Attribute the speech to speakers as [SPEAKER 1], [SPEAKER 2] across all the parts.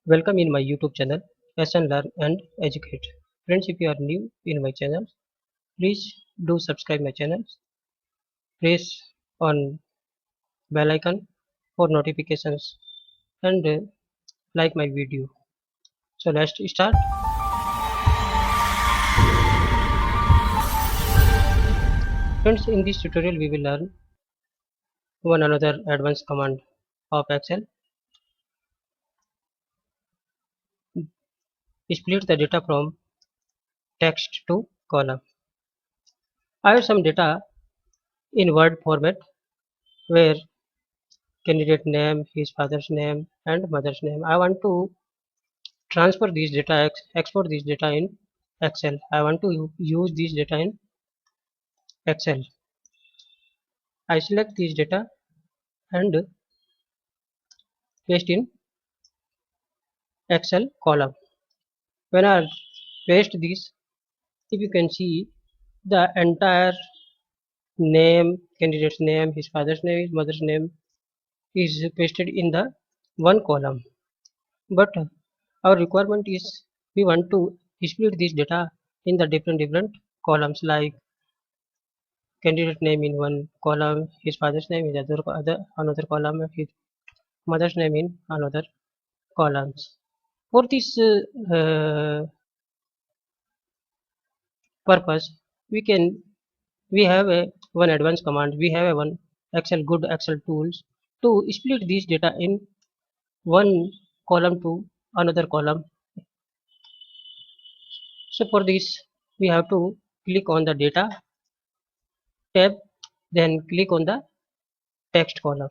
[SPEAKER 1] Welcome in my YouTube channel, Lesson Learn and Educate. Friends, if you are new in my channel, please do subscribe my channel. Press on bell icon for notifications and like my video. So let's start. Friends, in this tutorial we will learn one another advanced command of Excel. Split the data from text to column. I have some data in Word format where candidate name, his father's name and mother's name. I want to transfer these data, export these data in Excel. I want to use these data in Excel. I select these data and paste in Excel column. When I paste this, if you can see the entire name, candidate's name, his father's name, his mother's name is pasted in the one column. But our requirement is we want to split this data in the different columns, like candidate name in one column, his father's name in other another column, and his mother's name in another columns. For this purpose, we have a one advanced command. We have a one good Excel tools to split these data in one column to another column. So for this, we have to click on the data tab, then click on the text column.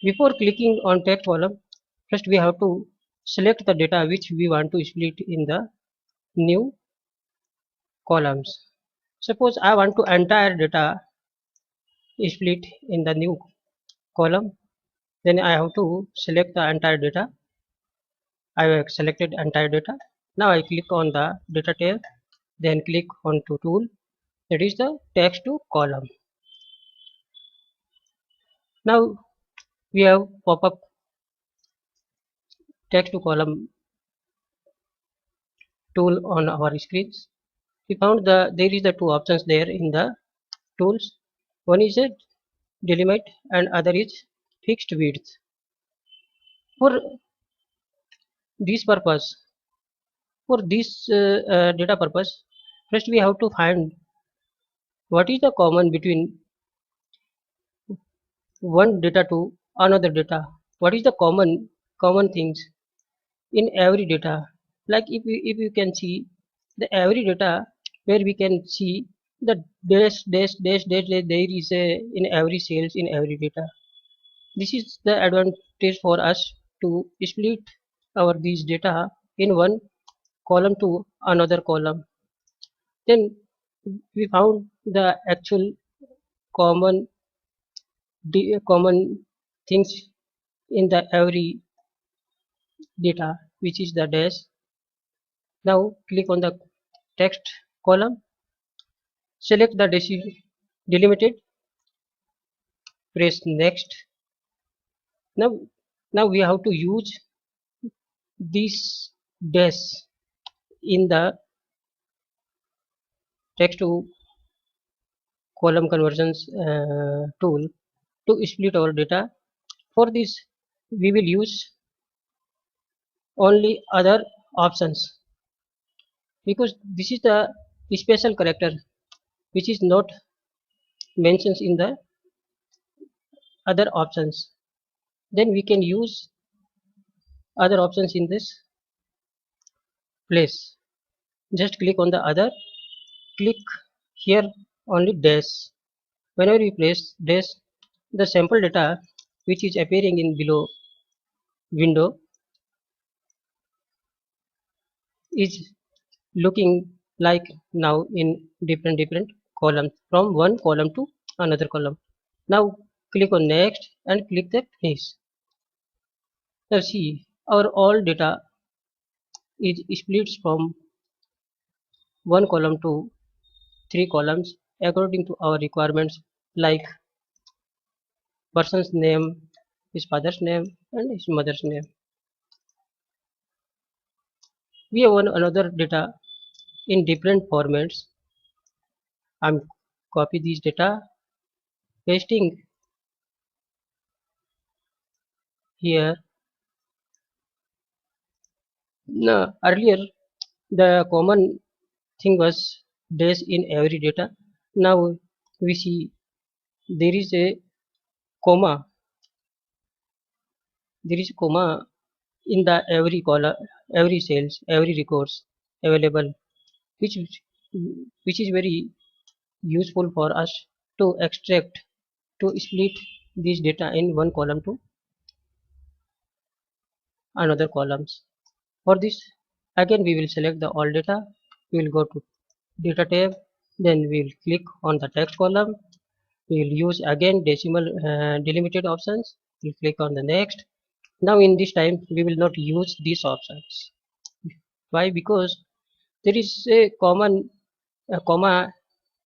[SPEAKER 1] Before clicking on text column, first we have to select the data which we want to split in the new columns. Suppose I want to entire data split in the new column, then I have to select the entire data. I have selected entire data. Now I click on the data tab, then click on to tool, that is the text to column. Now we have pop up text to column tool on our screens. We found there is the two options there in the tools. One is a delimit and other is fixed width. For this purpose, for this data purpose, first we have to find what is the common between one data to another data. What is the common things in every data? Like if you can see the every data where we can see the dash, there is a in every cells in every data. This is the advantage for us to split our these data in one column to another column. Then we found the actual common common things in the every data, which is the dash. Now click on the text column, select the delimited, press next. Now now we have to use this dash in the text to column conversions tool to split our data. For this we will use only other options, because this is the special character which is not mentioned in the other options. Then we can use other options in this place. Just click on the other, click here only dash. Whenever you press dash, the sample data which is appearing in below window is looking like now in different columns, from one column to another column. Now click on next and click the finish. Now see, our all data is split from one column to three columns according to our requirements, like person's name, his father's name and his mother's name. We have one another data in different formats. I'm copy these data, pasting here. No, earlier the common thing was days in every data. Now we see there is a comma. There is a comma in the every column, every cells, every records available, which which is very useful for us to extract, to split this data in one column to another columns. For this, again we will select the all data. We will go to data tab, then we will click on the text column. We will use again decimal delimited options. We click on the next. Now in this time we will not use these options. Why? Because there is a comma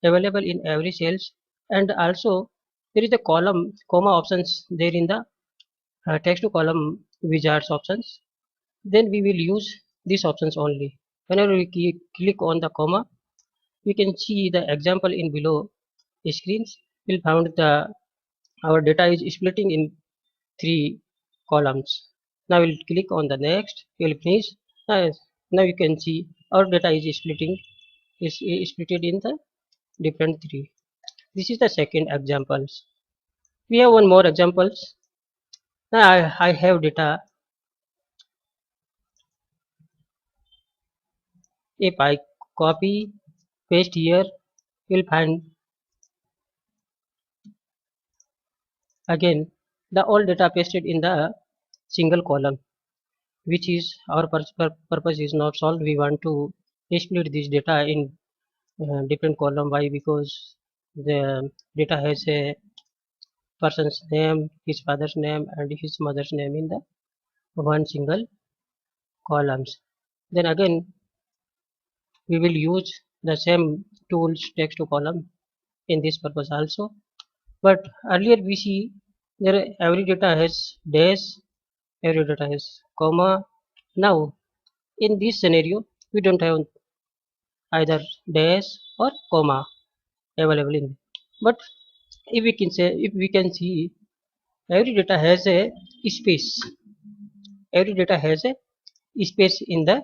[SPEAKER 1] available in every cells, and also there is a column comma options there in the text to column wizards options. Then we will use these options only. Whenever we click on the comma, we can see the example in below screens. We'll found the our data is splitting in three columns. Now we'll click on the next. We'll finish. Now, now you can see our data is splitting is split in the different three. This is the second examples. We have one more examples. Now I have data. If I copy paste here, you'll find again the all data pasted in the single column, which is our purpose is not solved. We want to split this data in different column. Why? Because the data has a person's name, his father's name, and his mother's name in the one single columns. Then again we will use the same tools text to column in this purpose also. But earlier we see there every data has dash, every data has comma. Now in this scenario we don't have either dash or comma available in, but if we can see every data has a space, every data has a space in the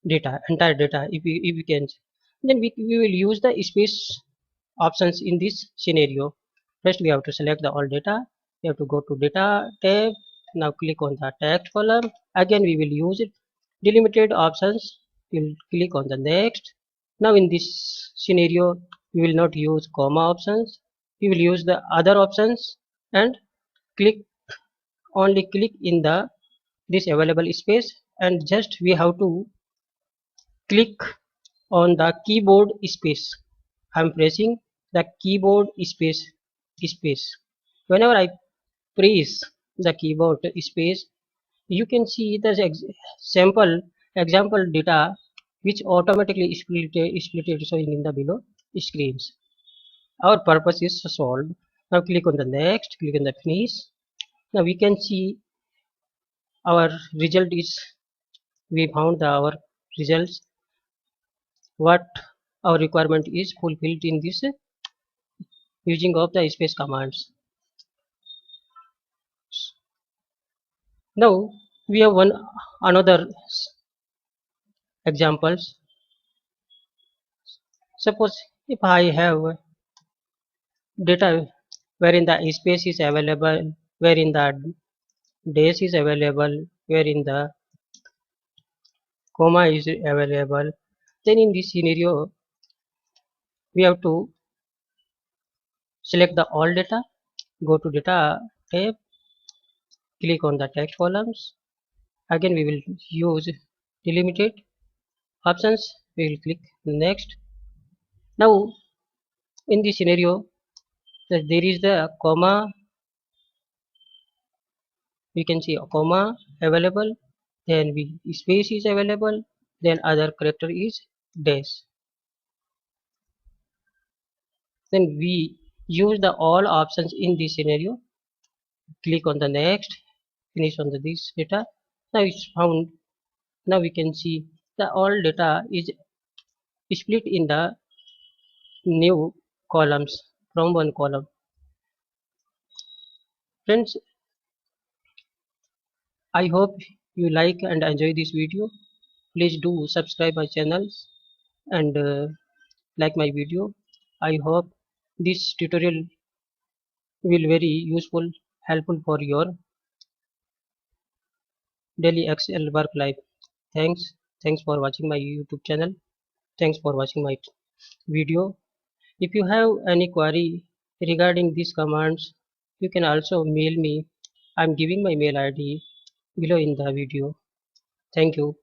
[SPEAKER 1] data, entire data. If we can, then we will use the space options in this scenario. First we have to select the all data. We have to go to data tab. Now click on the text column. Again we will use it delimited options. We'll click on the next. Now in this scenario we will not use comma options. We will use the other options and click only click in the this available space, and just we have to click on the keyboard space. I'm pressing the keyboard space. Whenever I press the keyboard space, you can see the sample example data which automatically split showing in the below screens. Our purpose is solved. Now click on the next, click on the finish. Now we can see our result is we found our results what our requirement is fulfilled in this using of the space commands. Now we have one another examples. Suppose if I have data wherein the space is available, wherein the days is available, wherein the comma is available, then in this scenario we have to select the all data, go to data tab, click on the text columns. Again we will use delimited options. We will click next. Now in this scenario there is the comma, we can see a comma available, then we space is available, then other character is dash. Then we use the all options in this scenario. Click on the next, finish on the this data. Now it's found. Now we can see The all data is split in the new columns from one column. Friends, I hope you like and enjoy this video. Please do subscribe my channel and like my video. I hope this tutorial will very useful, helpful for your daily Excel work life. Thanks. Thanks for watching my YouTube channel. Thanks for watching my video. If you have any query regarding these commands, you can also mail me. I'm giving my mail ID below in the video. Thank you.